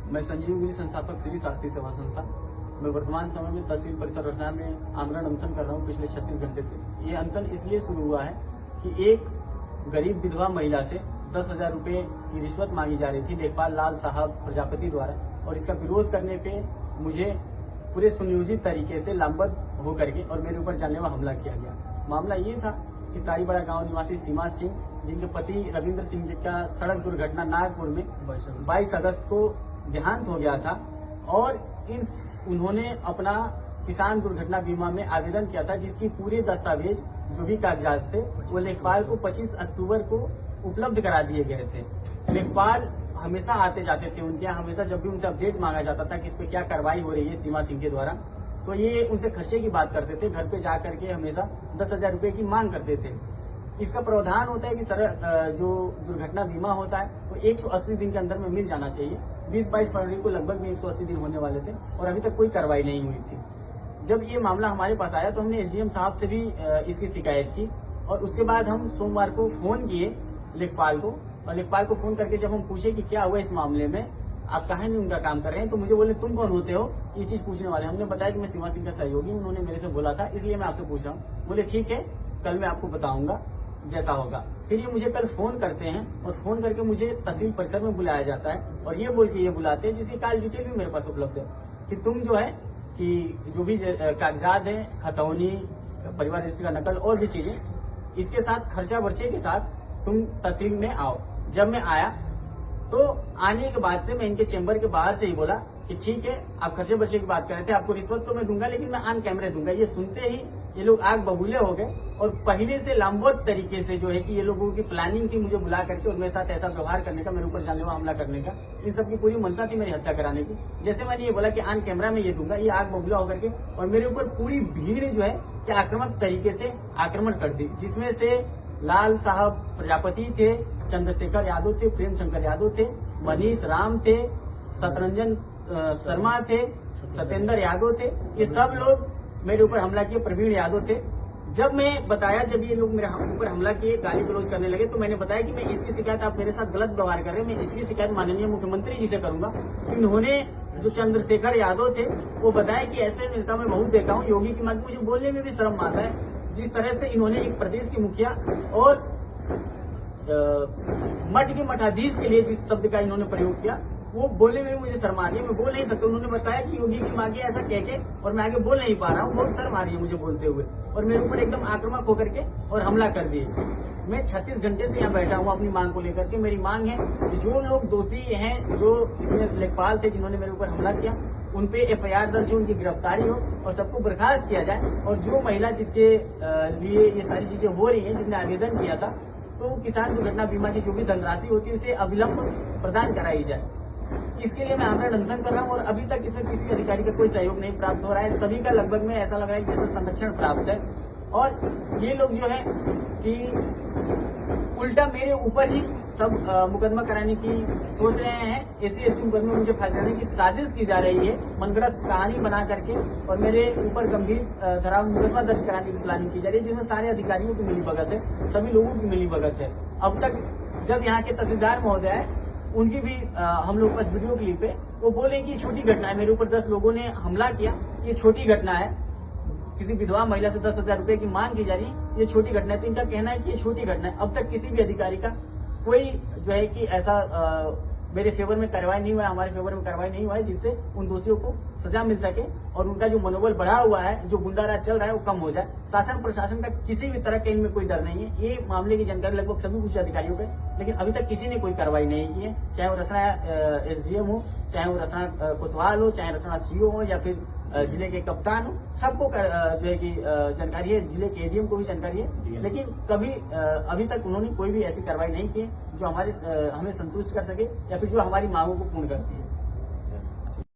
मैं संजीव गिरी संस्थापक श्री सारथी सेवा संस्था। मैं वर्तमान समय में तहसील परिसर रसना में आमरण अनशन कर रहा हूँ पिछले 36 घंटे से। ये अनशन इसलिए शुरू हुआ है कि एक गरीब विधवा महिला से 10,000 रुपये की रिश्वत मांगी जा रही थी लेखपाल लाल साहब प्रजापति द्वारा, और इसका विरोध करने पे मुझे पूरे सुनियोजित तरीके से लामबंद होकर के और मेरे ऊपर जानलेवा हमला किया गया। मामला ये था कि तारीबड़ा गांव निवासी सीमा सिंह, जिनके पति रविंद्र सिंह जी का सड़क दुर्घटना नागपुर में 22 अगस्त को देहांत हो गया था, और उन्होंने अपना किसान दुर्घटना बीमा में आवेदन किया था, जिसकी पूरे दस्तावेज जो भी कागजात थे वो लेखपाल को 25 अक्टूबर को उपलब्ध करा दिए गए थे। लेखपाल हमेशा आते जाते थे उनके यहाँ, हमेशा जब भी उनसे अपडेट मांगा जाता था कि इस पे क्या कार्रवाई हो रही है सीमा सिंह के द्वारा, तो ये उनसे खर्चे की बात करते थे। घर पे जा करके हमेशा 10,000 रुपये की मांग करते थे। इसका प्रावधान होता है कि जो दुर्घटना बीमा होता है वो 180 दिन के अंदर में मिल जाना चाहिए। 20-22 फरवरी को लगभग में 180 दिन होने वाले थे और अभी तक कोई कार्रवाई नहीं हुई थी। जब ये मामला हमारे पास आया तो हमने एसडीएम साहब से भी इसकी शिकायत की, और उसके बाद हम सोमवार को फोन किए लेखपाल को, और लेखपाल को फोन करके जब हम पूछे कि क्या हुआ इस मामले में, आप कहाँ नहीं उनका काम कर रहे हैं, तो मुझे बोले तुम कौन होते हो ये चीज पूछने वाले। हमने बताया कि मैं सीमा सिंह का सहयोगी हूँ, उन्होंने मेरे से बोला था इसलिए मैं आपसे पूछ रहा हूँ। बोले ठीक है, कल मैं आपको बताऊंगा जैसा होगा। फिर ये मुझे कल फोन करते हैं और फोन करके मुझे तहसील परिसर में बुलाया जाता है, और ये बोल के ये बुलाते हैं, जिसकी कॉल डिटेल भी मेरे पास उपलब्ध है, कि तुम जो है कि जो भी कागजात है, खतौनी, परिवार रजिस्ट्री का नकल और भी चीजें, इसके साथ खर्चा वर्चे के साथ तुम तहसील में आओ। जब मैं आया तो आने के बाद से मैं इनके चेंबर के बाहर से ही बोला कि ठीक है, आप खर्चे बर्चे की बात कर रहे थे, आपको रिश्वत तो मैं दूंगा लेकिन मैं ऑन कैमरे दूंगा। ये सुनते ही ये लोग आग बबूले हो गए, और पहले से लामबंद तरीके से जो है कि ये लोगों की प्लानिंग थी मुझे बुला करके और मेरे साथ ऐसा व्यवहार करने का, मेरे ऊपर जानलेवा हमला करने का। इन सब की पूरी मंशा थी मेरी हत्या कराने की। जैसे मैंने ये बोला कि ऑन कैमरा में ये दूंगा, ये आग बबूला होकर के और मेरे ऊपर पूरी भीड़ जो है कि आक्रामक तरीके से आक्रमण कर दी, जिसमें से लाल साहब प्रजापति थे, चंद्रशेखर यादव थे, प्रेम शंकर यादव थे, मनीष राम थे, सतरंजन शर्मा थे, सत्येंद्र यादव थे। ये सब लोग मेरे ऊपर हमला किए, प्रवीण यादव थे। जब मैं बताया, जब ये लोग मेरे ऊपर हमला किए, गाली गलौज करने लगे, तो मैंने बताया कि मैं इसकी शिकायत, आप मेरे साथ गलत व्यवहार कर रहे हैं, मैं इसकी शिकायत माननीय मुख्यमंत्री जी से करूंगा। इन्होंने जो चंद्रशेखर यादव थे वो बताया कि ऐसे नेता मैं बहुत देखा हूँ, योगी की मांग, मुझे बोलने में भी शर्म आता है। जिस तरह से इन्होंने एक प्रदेश की मुखिया और मठ के मठाधीश के लिए जिस शब्द का इन्होंने प्रयोग किया, वो बोलने में मुझे शर्म आ रही है, मैं बोल नहीं सकता। उन्होंने बताया कि योगी की मांगे ऐसा कह के, और मैं आगे बोल नहीं पा रहा हूँ, बहुत शर्म आ रही है मुझे बोलते हुए, और मेरे ऊपर एकदम आक्रामक होकर के और हमला कर दिए। मैं 36 घंटे से यहाँ बैठा हूँ अपनी मांग को लेकर के। मेरी मांग है कि जो लोग दोषी हैं, जो इसमें लेखपाल थे जिन्होंने मेरे ऊपर हमला किया, उन पे एफआईआर दर्ज हो, उनकी गिरफ्तारी हो और सबको बर्खास्त किया जाए। और जो महिला जिसके लिए ये सारी चीजें हो रही हैं, जिसने आवेदन किया था, तो किसान दुर्घटना बीमा की जो भी धनराशि होती है उसे अविलंब प्रदान कराई जाए। इसके लिए मैं आमरण अनशन कर रहा हूँ, और अभी तक इसमें किसी अधिकारी का कोई सहयोग नहीं प्राप्त हो रहा है। सभी का लगभग में ऐसा लग रहा है कि जैसे संरक्षण प्राप्त है, और ये लोग जो है कि उल्टा मेरे ऊपर ही सब मुकदमा कराने की सोच रहे हैं। SC/ST मुकदमे मुझे फंसाने की साजिश की जा रही है, मनगढ़ंत कहानी बना करके, और मेरे ऊपर गंभीर धारा मुकदमा दर्ज कराने की प्लानिंग की जा रही है, जिसमें सारे अधिकारियों की मिलीभगत है, सभी लोगों की मिलीभगत है। अब तक जब यहाँ के तहसीलदार महोदय है, उनकी भी हम लोग पास वीडियो क्लिप है, वो बोले कि छोटी घटना है, मेरे ऊपर 10 लोगों ने हमला किया, ये छोटी घटना है। किसी विधवा महिला से 10,000 रुपए की मांग की जा रही है, ये छोटी घटना है। तो इनका कहना है कि ये छोटी घटना है। अब तक किसी भी अधिकारी का कोई जो है कि ऐसा मेरे फेवर में कार्रवाई नहीं हुआ है, हमारे फेवर में कार्रवाई नहीं हुआ है, जिससे उन दोषियों को सजा मिल सके और उनका जो मनोबल बढ़ा हुआ है, जो गुंडाराज चल रहा है, वो कम हो जाए। शासन प्रशासन का किसी भी तरह के इनमें कोई डर नहीं है। ये मामले की जानकारी लगभग सभी उच्च अधिकारियों को है, लेकिन अभी तक किसी ने कोई कार्रवाई नहीं की है। चाहे वो रसना SDM हो, चाहे वो रसना कोतवाल हो, चाहे रसना CO हो, या फिर जिले के कप्तान हो, सबको जो है कि जानकारी है, जिले के ADM को भी जानकारी है, लेकिन कभी अभी तक उन्होंने कोई भी ऐसी कार्रवाई नहीं की जो हमें संतुष्ट कर सके या फिर जो हमारी मांगों को पूर्ण करती है।